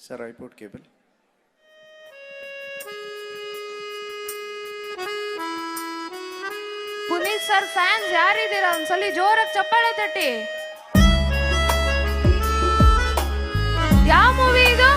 Sir, I put cable. Puneeth sir fans ಯಾರಿದ್ದೀರಾ ಒಂದ್ಸಲಿ ಜೋರಾಗಿ ಚಪ್ಪಾಳೆ ತಟ್ಟಿ. ಯಾವ ಮೂವಿ ಇದು?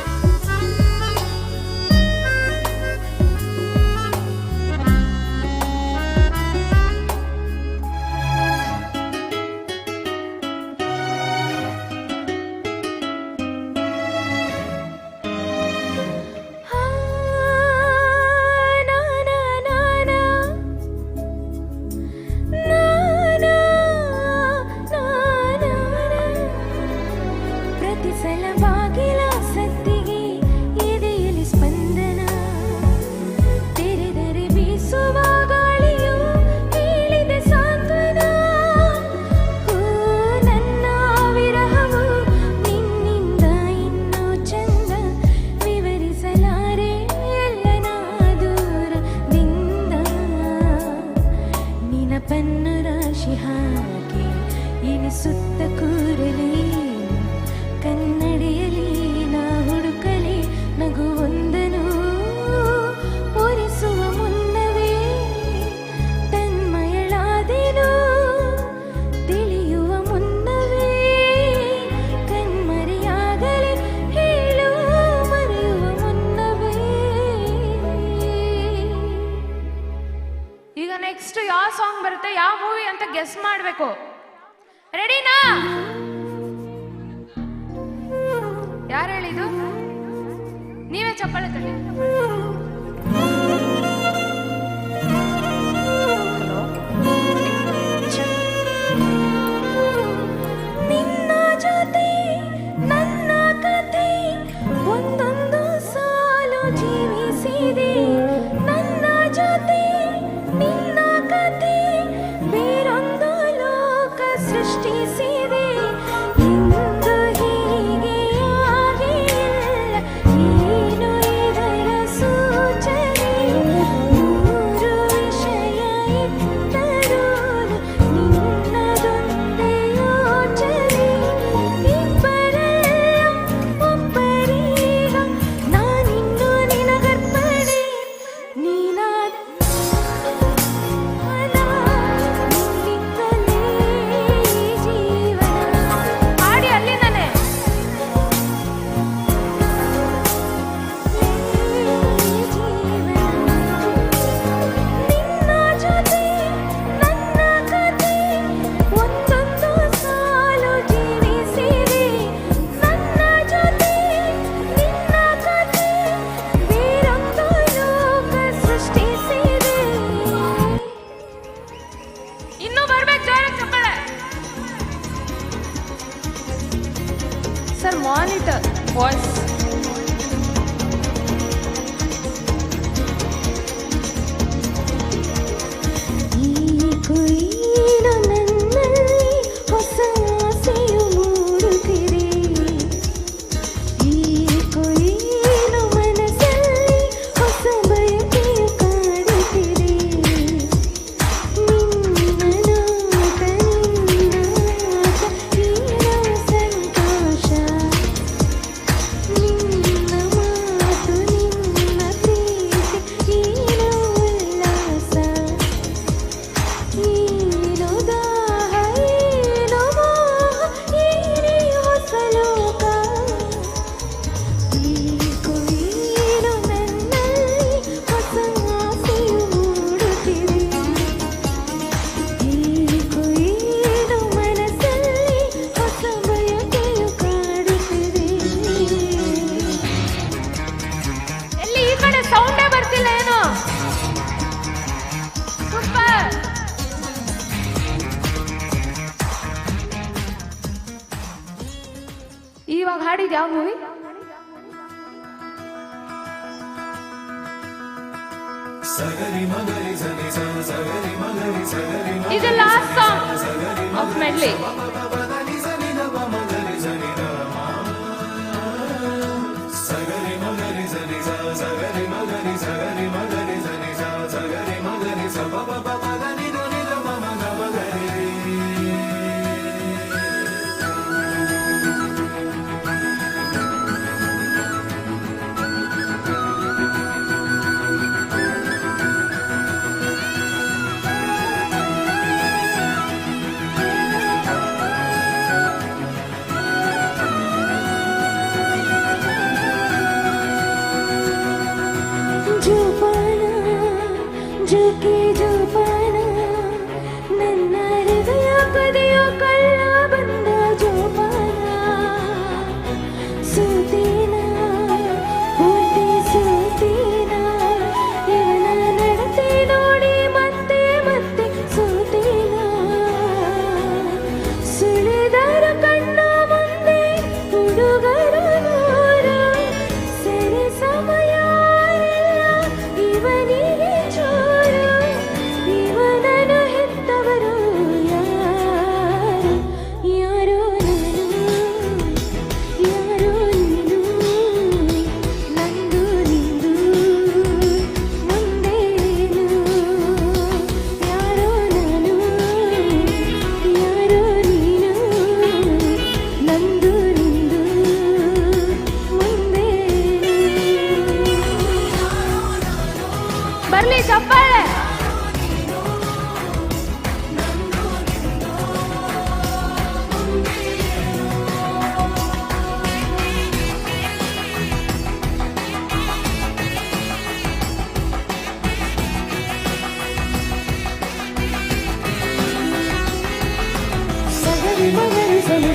ಸುತ್ತ ಕೂರಲಿ ಕನ್ನಡಿಯಲಿ ನಾ ಹುಡುಕಲಿ ನಗುವೊಂದನು ಒರೆಸುವ ಮುನ್ನವೇ ತನ್ಮಯಳಾದೆನು ತಿಳಿಯುವ ಮುನ್ನವೇ ಕಣ್ಮರೆಯಾಗಲಿ ಹೇಳು ಮರೆಯುವ ಮುನ್ನವೇ. ಈಗ ನೆಕ್ಸ್ಟ್ ಯಾವ ಸಾಂಗ್ ಬರುತ್ತೆ, ಯಾವ ಮೂವಿ ಅಂತ ಗೆಸ್ ಮಾಡಬೇಕು. ರೆಡಿನಾ? ಯಾರು ಹೇಳಿದ್ದು? ನೀವೇ ಚಪ್ಪಾಳೆ ತಡಿ. ನಿನ್ನ ಜೊತೆ ನನ್ನ ಕತೆ ಒಂದೊಂದು ಸಾಲು ಜೀವಿಸಿದೆ. ನನ್ನ ಜೊತೆ ನಿನ್ನ ಕತೆ ಬೇರೊಂದು ಲೋಕ ಸೃಷ್ಟಿಸಿದೆ. ಇಂದು ಹೀಗೆ ಆಗಿಲ್ಲ ಏನು ಇದರ ಸೂಚನೆ. ನೂರು ವಿಷಯ ಇದ್ದರೂ ನಿನ್ನದೊಂದೇ ಯೋಚನೆ. ಇಬ್ಬರಲ್ಲ ಒಬ್ಬರೀಗ ನಾನಿನ್ನು ನಿನಗರ್ಪಣೆ. ನೀನಾದ ಹಾಡಿ ಅಲ್ಲಿಂದನೇ. ನಿನ್ನ ಜೊತೆ ನನ್ನ ಕತೆ ಒಂದೊಂದು ಸಾಲು ಜೀವಿಸಿದೆ. ನನ್ನ ಜೊತೆ ನಿನ್ನ ಕತೆ ಬೇರೊಂದು ಲೋಕ ಸೃಷ್ಟಿಸಿದೆ. ಇನ್ನೂ ಬರ್ಬೇಕು ಜೋರಾಗಿ ಚಪ್ಪಾಳೆ. Sir monitor voice. ಈ ಕುಯಿಲು ನನ್ನಲ್ಲಿ ಹೊಸ ಆಸೆಯು ಮೂಡುತ್ತಿದೆ. ಈ ಕುಯಿಲು ಮನಸ್ಸಲ್ಲಿ ಹೊಸ ಬಯಕೆಯು ಕಾಡುತ್ತಿದೆ. ನಿನ್ನ ನೋಟ ನಿನ್ನ ಆಟ ಏನೋ ಸಂತೋಷ. ನಿನ್ನ ಮಾತು ನಿನ್ನ ಪ್ರೀತಿ ಏನೋ ಉಲ್ಲಾಸ. ಏನೋ ದಾಹ ಏನೋ ಮೋಹ ಏನೇ ಹೊಸ ಲೋಕ. ಈ ಕುಯಿಲು ನನ್ನಲ್ಲಿ ಹೊಸ ಆಸೆಯು ಮೂಡುತ್ತಿದೆ. ಈ ಕುಯಿಲು ಮನಸ್ಸಲ್ಲಿ ಹೊಸ ಬಯಕೆಯು ಕಾಡುತ್ತಿದೆ. ಎಲ್ಲಿ ಈ ಕಡೆ ಸೌಂಡೇ ಬರ್ತಿಲ್ಲ ಏನು? ಸೂಪರ್. ಇವಾಗ ಹಾಡಿದ ಯಾವ ಮೂವಿ? ಇದು ಲಾಸ್ಟ್ ಸಾಂಗ್ ಆಫ್ ಮೆಡ್ಲಿ. ಪಗರಿಸಲು